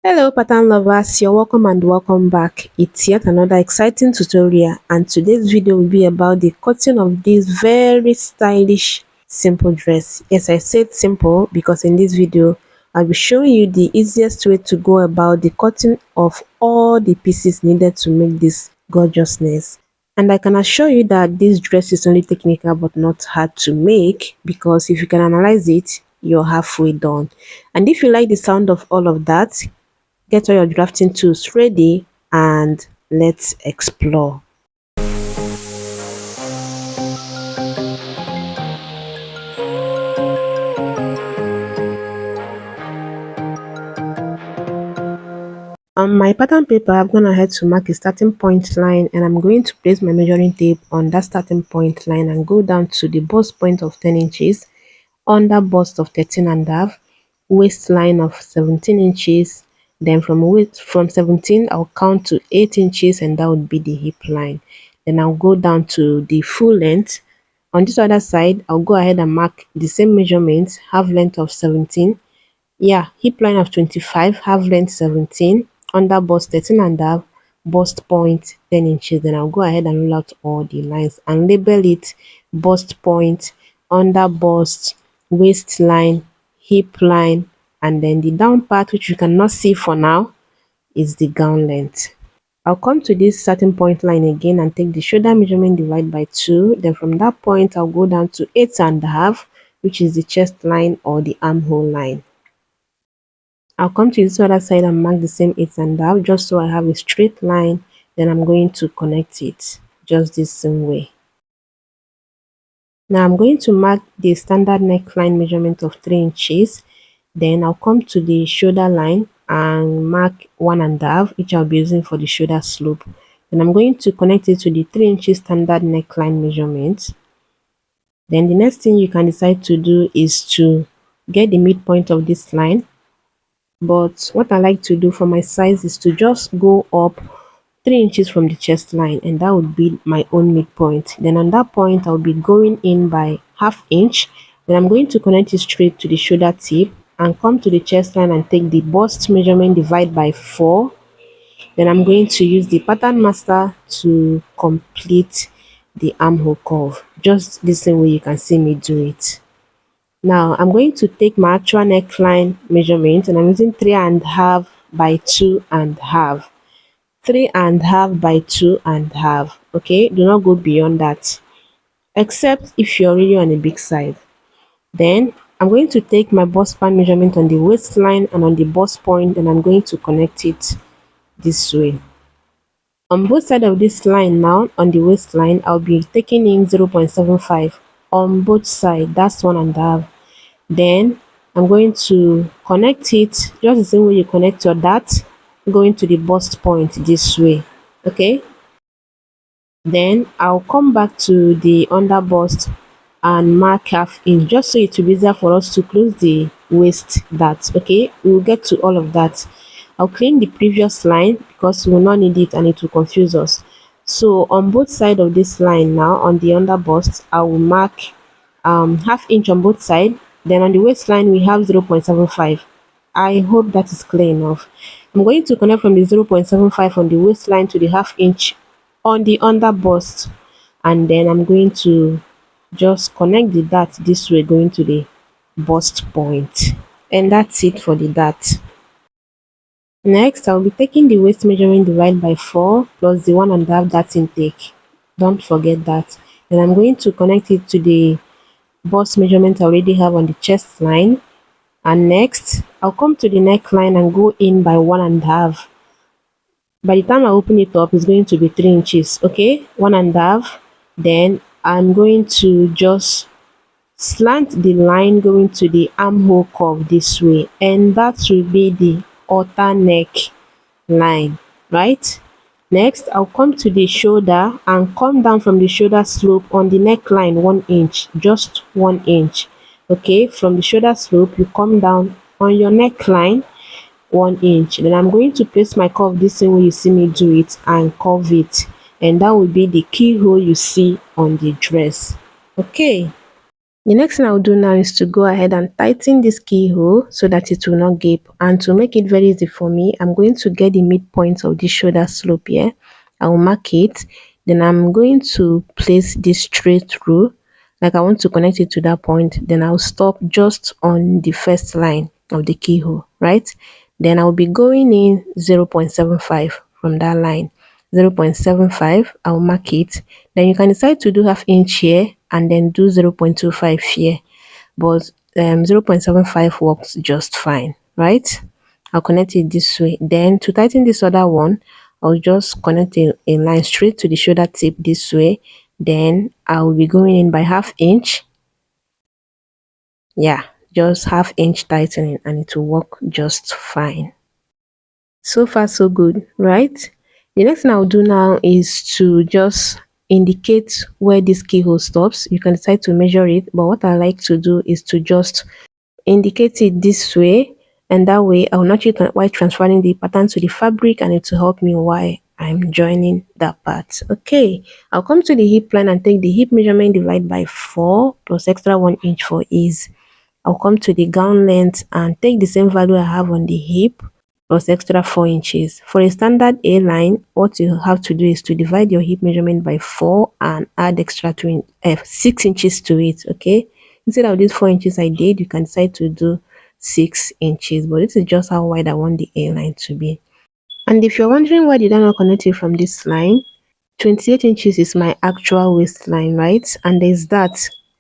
Hello pattern lovers, you're welcome and welcome back. It's yet another exciting tutorial, and today's video will be about the cutting of this very stylish simple dress. Yes, I said simple because in this video I'll be showing you the easiest way to go about the cutting of all the pieces needed to make this gorgeousness. And I can assure you that this dress is only technical but not hard to make, because if you can analyze it, you're halfway done. And if you like the sound of all of that, get all your drafting tools ready and let's explore. On my pattern paper, I've gone ahead to mark a starting point line, and I'm going to place my measuring tape on that starting point line and go down to the bust point of 10 inches, under bust of 13 and a half, waistline of 17 inches. Then from 17 I'll count to 8 inches, and that would be the hip line. Then I'll go down to the full length. On this other side, I'll go ahead and mark the same measurements, half length of 17, yeah, hip line of 25, half length 17, under bust 13 and a half, bust point 10 inches. Then I'll go ahead and roll out all the lines and label it bust point, under bust, waistline, hip line, and then the down part, which you cannot see for now, is the gown length. I'll come to this starting point line again and take the shoulder measurement, divide by 2. Then from that point, I'll go down to 8 and a half, which is the chest line or the armhole line. I'll come to this other side and mark the same 8 and a half, just so I have a straight line. Then I'm going to connect it just this same way. Now I'm going to mark the standard neckline measurement of 3 inches. Then I'll come to the shoulder line and mark 1 and a half, which I'll be using for the shoulder slope. Then I'm going to connect it to the 3 inches standard neckline measurement. Then the next thing you can decide to do is to get the midpoint of this line. But what I like to do for my size is to just go up 3 inches from the chest line, and that would be my own midpoint. Then on that point, I'll be going in by half inch. Then I'm going to connect it straight to the shoulder tip and come to the chest line and take the bust measurement, divide by 4. Then I'm going to use the pattern master to complete the armhole curve, just the same way you can see me do it. Now I'm going to take my actual neckline measurement, and I'm using 3.5 by 2.5. 3.5 by 2.5. Okay, do not go beyond that, except if you're really on a big side. Then I'm going to take my bust span measurement on the waistline and on the bust point, and I'm going to connect it this way. On both sides of this line, now on the waistline, I'll be taking in 0.75 on both sides. That's 1.5. Then I'm going to connect it just the same way you connect your dart, going to the bust point this way. Okay, then I'll come back to the under bust and mark half inch, just so it will be easier for us to close the waist dart. Okay, we'll get to all of that. I'll clean the previous line because we will not need it and it will confuse us. So on both sides of this line, now on the under bust, I will mark half inch on both sides. Then on the waistline we have 0.75. I hope that is clear enough. I'm going to connect from the 0.75 on the waistline to the half inch on the under bust, and then I'm going to just connect the dart this way, going to the bust point, and that's it for the dart. Next, I'll be taking the waist measurement, divide by 4 plus the 1.5 dart intake. Don't forget that. And I'm going to connect it to the bust measurement I already have on the chest line. And next, I'll come to the neckline and go in by 1.5. By the time I open it up, it's going to be 3 inches. Okay, 1.5. Then I'm going to just slant the line going to the armhole curve this way, and that will be the outer neck line, right? Next, I'll come to the shoulder and come down from the shoulder slope on the neckline 1 inch, just 1 inch. Okay, from the shoulder slope you come down on your neckline 1 inch. Then I'm going to place my curve this same way you see me do it and curve it, and that will be the keyhole you see on the dress. Okay, The next thing I'll do now is to go ahead and tighten this keyhole so that it will not gape. And to make it very easy for me, I'm going to get the midpoint of the shoulder slope here. I will mark it. Then I'm going to place this straight through. Like I want to connect it to that point. Then I'll stop just on the first line of the keyhole, right? Then I'll be going in 0.75 from that line. 0.75, I'll mark it. Then you can decide to do half inch here and then do 0.25 here, but 0.75 works just fine, right? I'll connect it this way. Then to tighten this other one, I'll just connect a line straight to the shoulder tip this way. Then I'll be going in by half inch. Yeah, just half inch tightening and it will work just fine. So far so good, right? The next thing I'll do now is to just indicate where this keyhole stops. You can decide to measure it, but what I like to do is to just indicate it this way, and that way I'll notch it while transferring the pattern to the fabric, and it will help me while I'm joining that part. Okay, I'll come to the hip line and take the hip measurement, divide by 4 plus extra 1 inch for ease. I'll come to the gown length and take the same value I have on the hip plus extra 4 inches. For a standard A line, what you have to do is to divide your hip measurement by 4 and add extra 6 inches to it, okay? Instead of these 4 inches I did, you can decide to do 6 inches, but this is just how wide I want the A line to be. And if you're wondering why did I not connect it from this line, 28 inches is my actual waistline, right? And there's that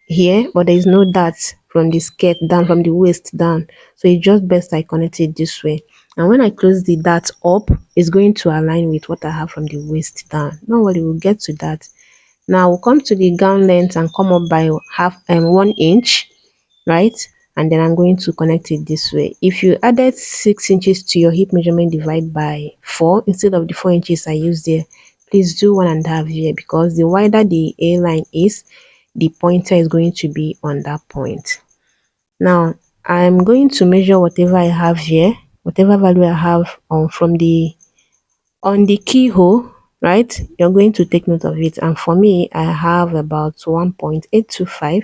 here, but there is no that from the skirt down, from the waist down. So it's just best I connect it this way. And when I close the dart up, it's going to align with what I have from the waist down. Don't worry, we'll get to that. Now we'll come to the gown length and come up by 1 inch, right? And then I'm going to connect it this way. If you added 6 inches to your hip measurement, divide by 4 instead of the 4 inches I used there, please do 1.5 here, because the wider the A line is, the pointer is going to be on that point. Now I'm going to measure whatever I have here, whatever value I have from the on the keyhole, right? You're going to take note of it. And for me, I have about 1.825.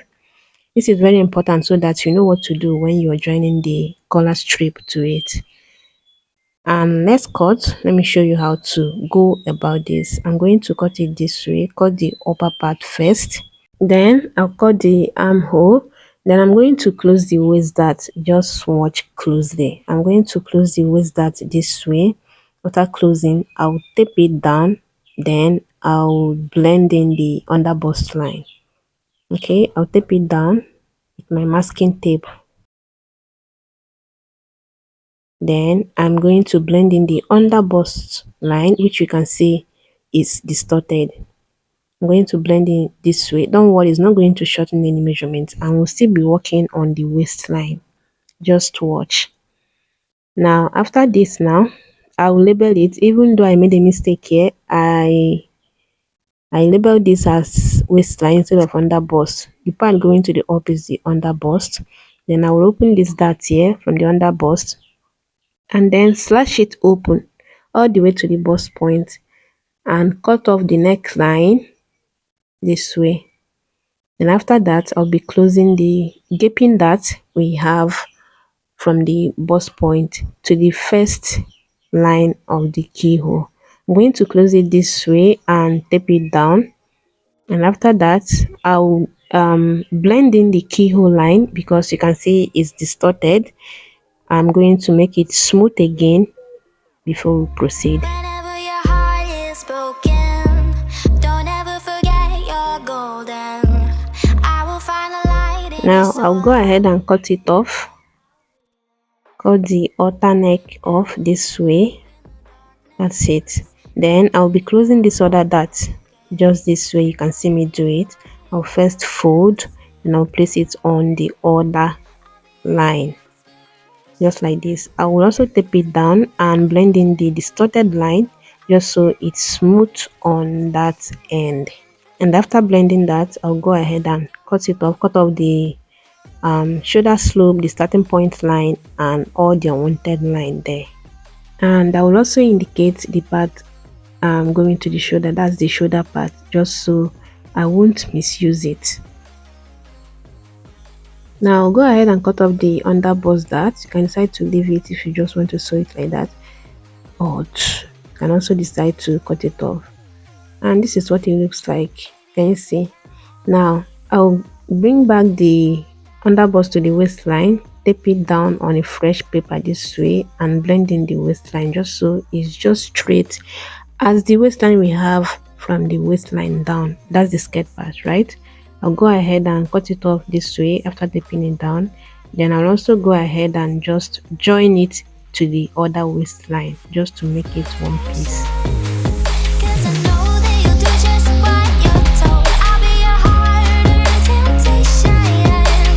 This is very important so that you know what to do when you're joining the collar strip to it. And let's cut. Let me show you how to go about this. I'm going to cut it this way. Cut the upper part first. Then I'll cut the armhole. Then I'm going to close the waist dart. Just watch closely. I'm going to close the waist dart this way. After closing, I'll tape it down. Then I'll blend in the underbust line. Okay, I'll tape it down with my masking tape. Then I'm going to blend in the underbust line, which you can see is distorted. I'm going to blend in this way. Don't worry, it's not going to shorten any measurements, and we'll still be working on the waistline. Just watch. Now after this, now I will label it. Even though I made a mistake here, I label this as waistline instead of underbust. The part going to the up is the underbust. Then I will open this dart here from the underbust and then slash it open all the way to the bust point and cut off the neckline this way. Then after that, I'll be closing the gaping dart we have from the bust point to the first line of the keyhole. I'm going to close it this way and tape it down. And after that, I'll blend in the keyhole line because you can see it's distorted. I'm going to make it smooth again before we proceed. Whenever your heart is broken, don't ever forget you're golden. I will find a light in Now I'll go ahead and cut it off. Cut the outer neck off this way. That's it. Then I'll be closing this other dart just this way. You can see me do it. I'll first fold and I'll place it on the other line just like this. I will also tape it down and blend in the distorted line just so it's smooth on that end. And after blending that, I'll go ahead and cut it off. Cut off the shoulder slope, the starting point line, and all the unwanted line there. And I will also indicate the part going to the shoulder. That's the shoulder part, just so I won't misuse it. Now go ahead and cut off the underbust dart. You can decide to leave it if you just want to sew it like that, but you can also decide to cut it off. And this is what it looks like. Can you see? Now I'll bring back the underbust to the waistline, tape it down on a fresh paper this way, and blend in the waistline just so it's just straight as the waistline we have from the waistline down. That's the skirt part, right? I'll go ahead and cut it off this way after taping it down. Then I'll also go ahead and just join it to the other waistline just to make it one piece. Cause I know that you'll do just what you're told. I'll be your harder temptation.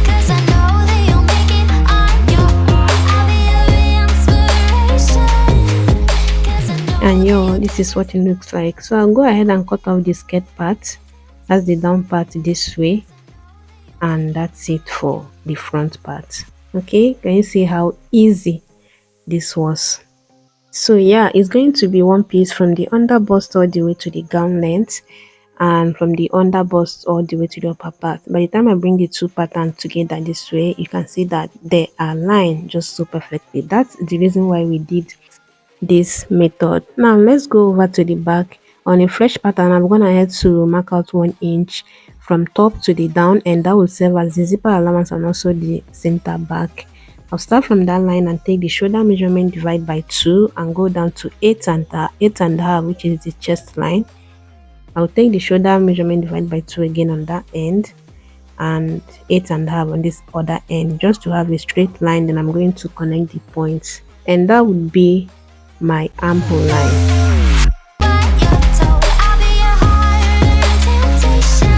Cause I know that you'll make it on your own. I'll be your inspiration. Cause I know And yo, this is what it looks like. So I'll go ahead and cut off the skirt part. That's the down part this way, and that's it for the front part. Okay, can you see how easy this was? So yeah, it's going to be one piece from the underbust all the way to the gown length, and from the underbust all the way to the upper part. By the time I bring the two patterns together this way, you can see that they align just so perfectly. That's the reason why we did this method. Now let's go over to the back. On a fresh pattern, I'm gonna head to mark out 1 inch from top to the down, and that will serve as the zipper allowance and also the center back. I'll start from that line and take the shoulder measurement, divide by 2 and go down to 8 and a half, which is the chest line. I'll take the shoulder measurement, divide by 2 again on that end, and 8 and a half on this other end, just to have a straight line. Then I'm going to connect the points, and that would be my armhole line. what you're told. I'll be your harder temptation.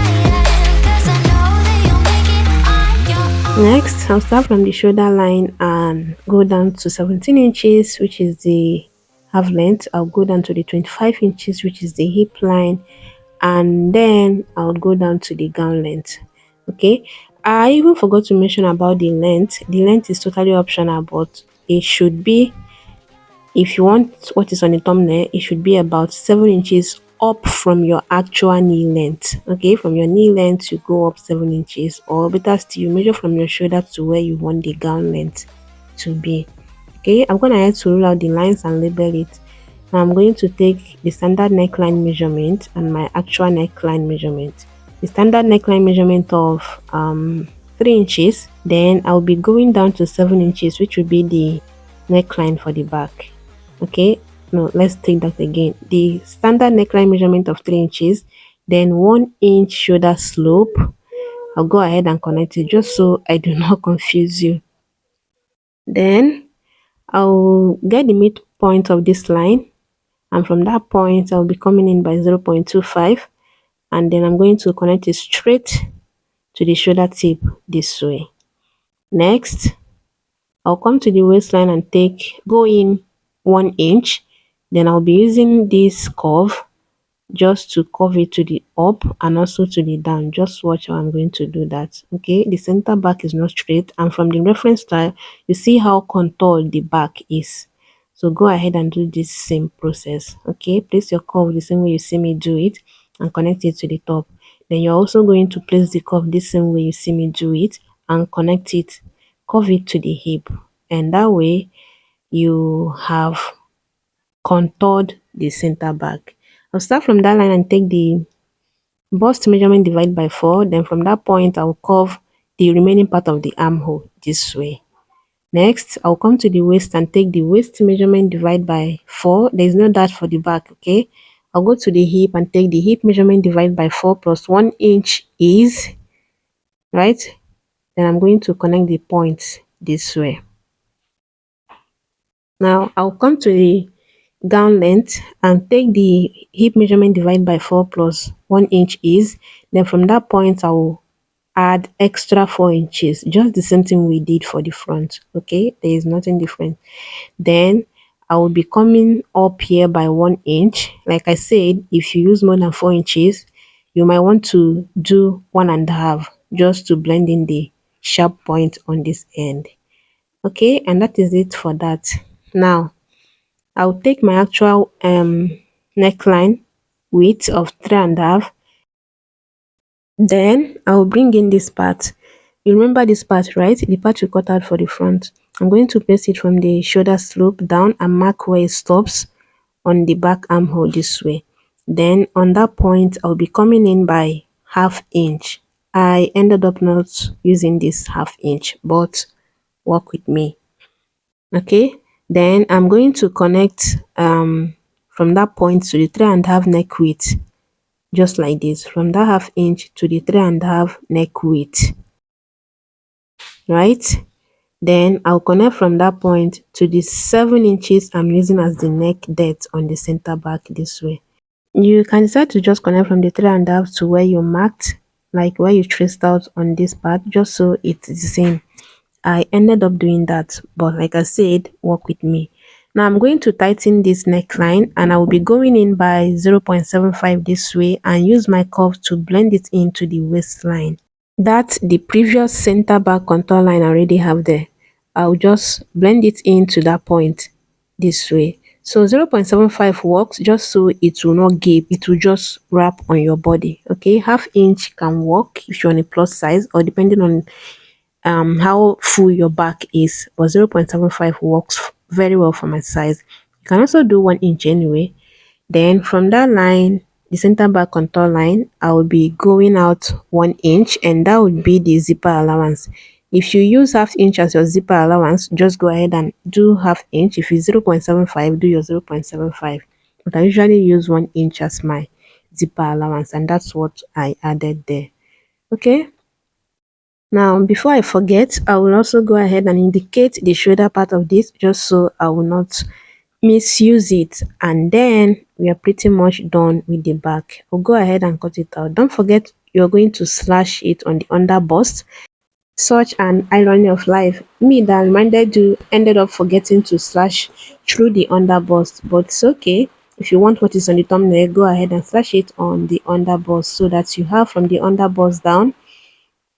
Cause I know that you'll make it on your own. Next, I'll start from the shoulder line and go down to 17 inches, which is the half length. I'll go down to the 25 inches, which is the hip line, and then I'll go down to the gown length. Okay, I even forgot to mention about the length. The length is totally optional, but it should be, if you want what is on the thumbnail, it should be about 7 inches up from your actual knee length. Okay, from your knee length, you go up 7 inches, or better still, you measure from your shoulder to where you want the gown length to be. Okay, I'm gonna head to rule out the lines and label it. Now I'm going to take the standard neckline measurement and my actual neckline measurement. The standard neckline measurement of 3 inches, then I'll be going down to 7 inches, which will be the neckline for the back. Okay, no, let's take that again. The standard neckline measurement of 3 inches, then 1 inch shoulder slope. I'll go ahead and connect it just so I do not confuse you. Then I'll get the midpoint of this line, and from that point I'll be coming in by 0.25, and then I'm going to connect it straight to the shoulder tip this way. Next, I'll come to the waistline and go in 1 inch. Then I'll be using this curve just to curve it to the up and also to the down. Just watch how I'm going to do that. Okay, the center back is not straight, and from the reference style you see how contoured the back is. So go ahead and do this same process. Okay, place your curve the same way you see me do it and connect it to the top. Then you're also going to place the curve the same way you see me do it and connect it, curve it to the hip, and that way you have contoured the center back. I'll start from that line and take the bust measurement, divide by 4. Then from that point, I'll curve the remaining part of the armhole this way. Next, I'll come to the waist and take the waist measurement, divide by 4. There is no dash for the back, okay? I'll go to the hip and take the hip measurement, divide by 4 plus 1 inch is, right? Then I'm going to connect the points this way. Now, I'll come to the gown length and take the hip measurement, divide by 4 plus 1 inch is. Then from that point I will add extra 4 inches, just the same thing we did for the front. Okay, there is nothing different. Then I will be coming up here by 1 inch. Like I said, if you use more than 4 inches, you might want to do 1.5 just to blend in the sharp point on this end. Okay, and that is it for that. Now I'll take my actual neckline width of 3.5. Then I'll bring in this part. You remember this part, right? The part you cut out for the front. I'm going to place it from the shoulder slope down and mark where it stops on the back armhole this way. Then on that point, I'll be coming in by half inch. I ended up not using this half inch, but work with me. Okay, then I'm going to connect from that point to the 3.5 neck width, just like this, from that half inch to the 3.5 neck width, right? Then I'll connect from that point to the 7 inches I'm using as the neck depth on the center back this way. You can decide to just connect from the 3.5 to where you marked, like where you traced out on this part, just so it's the same. I ended up doing that, but like I said, work with me. Now I'm going to tighten this neckline and I will be going in by 0.75 this way and use my curve to blend it into the waistline. That the previous center back contour line I already have there. I'll just blend it into that point this way. So 0.75 works just so it will not gape, it will just wrap on your body. Okay, half inch can work if you're on a plus size or depending on how full your back is, but 0.75 works very well for my size. You can also do 1 inch anyway. Then from that line, the center back contour line, I will be going out 1 inch and that would be the zipper allowance. If you use half inch as your zipper allowance, just go ahead and do half inch. If it's 0.75, do your 0.75. But I usually use 1 inch as my zipper allowance and that's what I added there. Okay. Now, before I forget, I will also go ahead and indicate the shoulder part of this just so I will not misuse it. And then we are pretty much done with the back. I'll go ahead and cut it out. Don't forget you're going to slash it on the underbust. Such an irony of life. Me that reminded you ended up forgetting to slash through the underbust, but it's okay. If you want what is on the thumbnail, go ahead and slash it on the underbust so that you have from the underbust down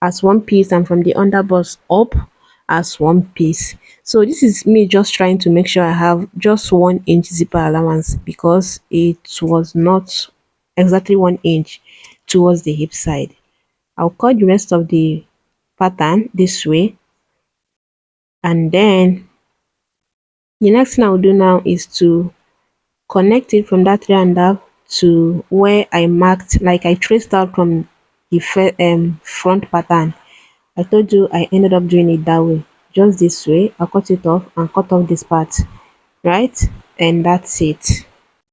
as one piece and from the underbust up as one piece. So this is me just trying to make sure I have just 1 inch zipper allowance because it was not exactly 1 inch towards the hip side. I'll cut the rest of the pattern this way, and then the next thing I'll do now is to connect it from that 3.5 to where I marked, like I traced out from the front pattern. I told you I ended up doing it that way. Just this way. I'll cut it off and cut off this part. Right? And that's it.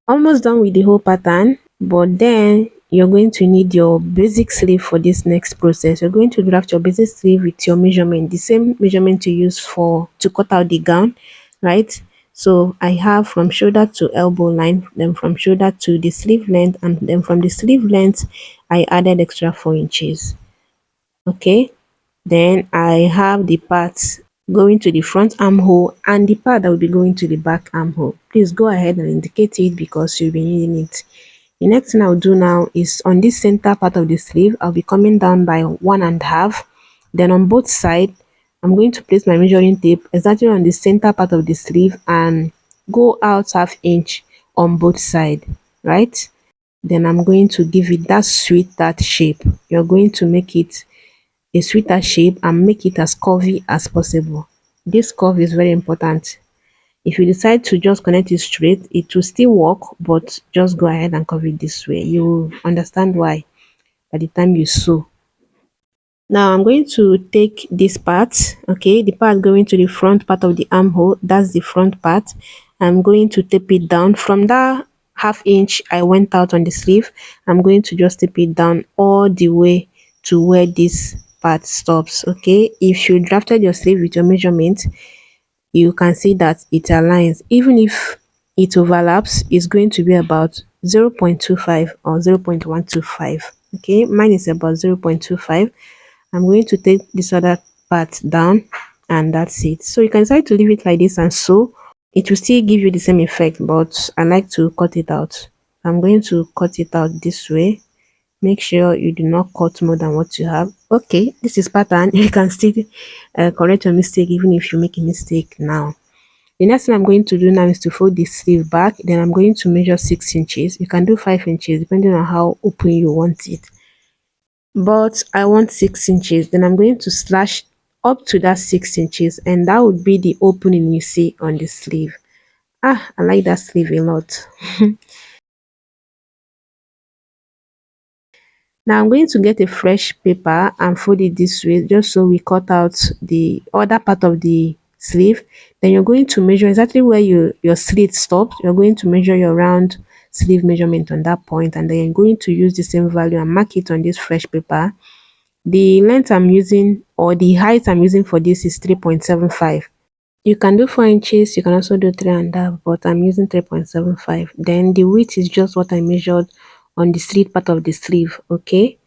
Almost done with the whole pattern. But then you're going to need your basic sleeve for this next process. You're going to draft your basic sleeve with your measurement. The same measurement you use for to cut out the gown. Right? So I have from shoulder to elbow line, then from shoulder to the sleeve length, and then from the sleeve length, I added extra 4 inches. Okay, then I have the parts going to the front armhole and the part that will be going to the back armhole. Please go ahead and indicate it because you'll be needing it. The next thing I'll do now is on this center part of the sleeve, I'll be coming down by 1.5. Then on both sides, I'm going to place my measuring tape exactly on the center part of the sleeve and go out half inch on both sides, right? Then I'm going to give it that sweet tart shape. You're going to make it a sweeter shape and make it as curvy as possible. This curve is very important. If you decide to just connect it straight, it will still work, but just go ahead and curve it this way. You will understand why by the time you sew. Now I'm going to take this part, okay, the part going to the front part of the armhole, that's the front part. I'm going to tape it down from that half inch I went out on the sleeve. I'm going to just tape it down all the way to where this part stops. Okay, if you drafted your sleeve with your measurement, you can see that it aligns. Even if it overlaps, it's going to be about 0.25 or 0.125. Okay, mine is about 0.25. I'm going to take this other part down and that's it. So you can decide to leave it like this and sew. It will still give you the same effect, but I like to cut it out. I'm going to cut it out this way. Make sure you do not cut more than what you have. Okay, this is pattern. You can still correct your mistake even if you make a mistake now. The next thing I'm going to do now is to fold the sleeve back. Then I'm going to measure 6 inches. You can do 5 inches depending on how open you want it. but I want 6 inches. Then I'm going to slash up to that 6 inches, and that would be the opening you see on the sleeve. I like that sleeve a lot. Now I'm going to get a fresh paper and fold it this way, just so we cut out the other part of the sleeve. Then you're going to measure exactly where your slit stops. You're going to measure your round sleeve measurement on that point, and then you're going to use the same value and mark it on this fresh paper. The length I'm using, or the height I'm using for this, is 3.75. You can do 4 inches, you can also do 3.5, but I'm using 3.75. Then the width is just what I measured on the slit part of the sleeve. Okay,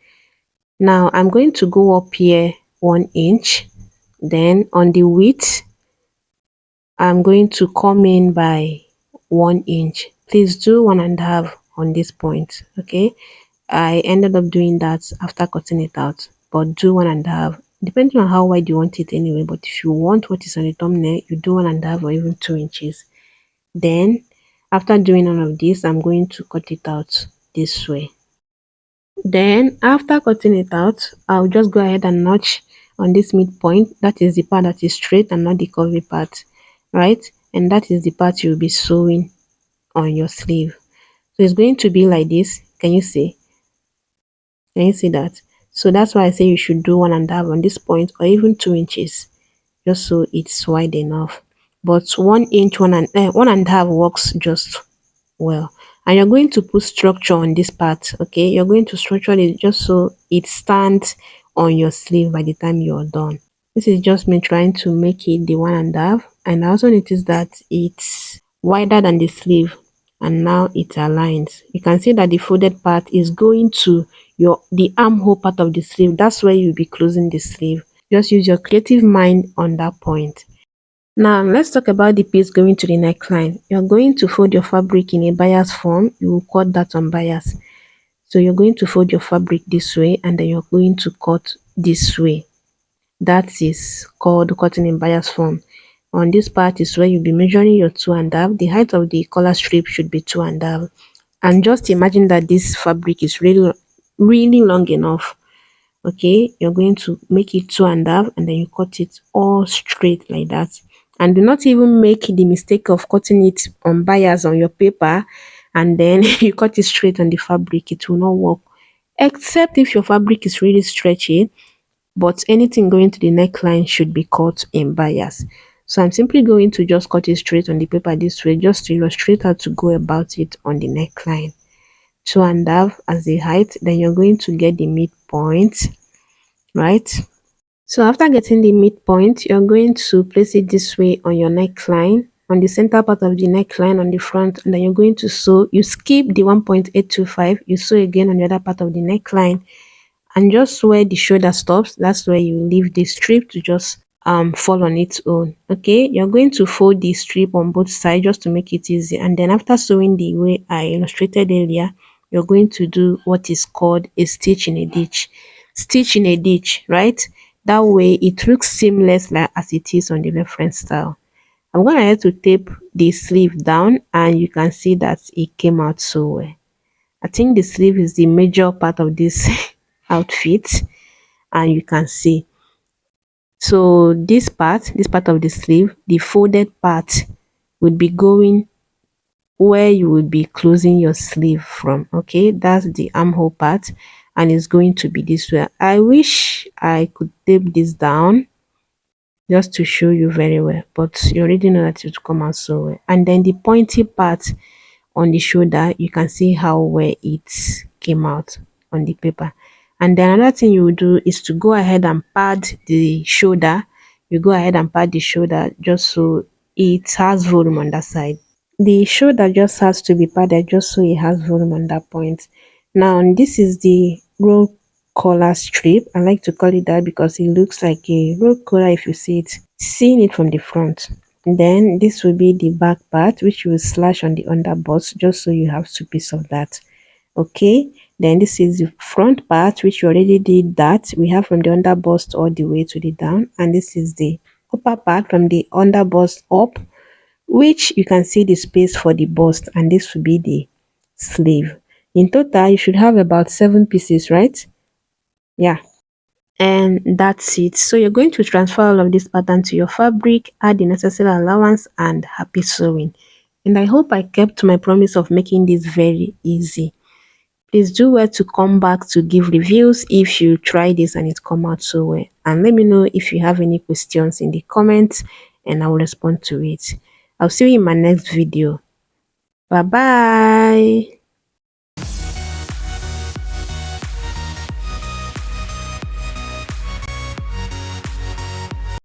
now I'm going to go up here 1 inch. Then on the width, I'm going to come in by 1 inch. Please do 1.5 on this point. Okay, I ended up doing that after cutting it out, but do 1.5, depending on how wide you want it anyway. But if you want what is on the thumbnail, you do 1.5 or even 2 inches. Then after doing all of this, I'm going to cut it out this way. Then after cutting it out, I'll just go ahead and notch on this midpoint. That is the part that is straight and not the curvy part, right? And that is the part you'll be sewing on your sleeve. So it's going to be like this. Can you see? Can you see that? So that's why I say you should do 1.5 on this point, or even 2 inches, just so it's wide enough. But 1 inch, 1.5 works just well. And you're going to put structure on this part. Okay, you're going to structure it just so it stands on your sleeve by the time you're done. This is just me trying to make it the 1.5, and I also noticed that it's wider than the sleeve, and now it aligns. You can see that the folded part is going to the armhole part of the sleeve. That's where you'll be closing the sleeve. Just use your creative mind on that point. Now let's talk about the piece going to the neckline. You're going to fold your fabric in a bias form. You will cut that on bias. So you're going to fold your fabric this way, and then you're going to cut this way. That is called cutting in bias form. On this part is where you'll be measuring your 2.5. The height of the collar strip should be 2.5. And just imagine that this fabric is really long enough. Okay, you're going to make it 2.5, and then you cut it all straight like that. And do not even make the mistake of cutting it on bias on your paper, and then you cut it straight on the fabric. It will not work, except if your fabric is really stretchy. But anything going to the neckline should be cut in bias. So I'm simply going to just cut it straight on the paper this way, just to illustrate how to go about it on the neckline. 2.5 as the height, then you're going to get the midpoint, right? So after getting the midpoint, you're going to place it this way on your neckline, on the center part of the neckline on the front, and then you're going to sew. You skip the 1.825, you sew again on the other part of the neckline, and just where the shoulder stops, that's where you leave the strip to just fall on its own. Okay, you're going to fold the strip on both sides just to make it easy, and then after sewing the way I illustrated earlier, you're going to do what is called a stitch in a ditch. Stitch in a ditch, right? That way it looks seamless, like as it is on the reference style. I'm going to have to tape the sleeve down, and you can see that it came out so well. I think the sleeve is the major part of this outfit, and you can see. So this part of the sleeve, the folded part, would be going where you would be closing your sleeve from. Okay, that's the armhole part, and it's going to be this way. I wish I could tape this down just to show you very well, but you already know that it will come out so well. And then the pointy part on the shoulder, you can see how well it came out on the paper. And then another thing you will do is to go ahead and pad the shoulder. You go ahead and pad the shoulder just so it has volume on that side. The shoulder just has to be padded just so it has volume on that point. Now this is the roll collar strip. I like to call it that because it looks like a roll collar if you see it, seeing it from the front. Then this will be the back part, which you will slash on the underbust just so you have two pieces of that. Okay, then this is the front part, which you already did that. We have from the underbust all the way to the down, and this is the upper part from the underbust up, which you can see the space for the bust, and this will be the sleeve. In total you should have about 7 pieces, right? Yeah, and that's it. So you're going to transfer all of this pattern to your fabric, add the necessary allowance, and happy sewing. And I hope I kept my promise of making this very easy. Please do well to come back to give reviews if you try this and it come out so well. And let me know if you have any questions in the comments and I will respond to it. I'll see you in my next video. Bye bye.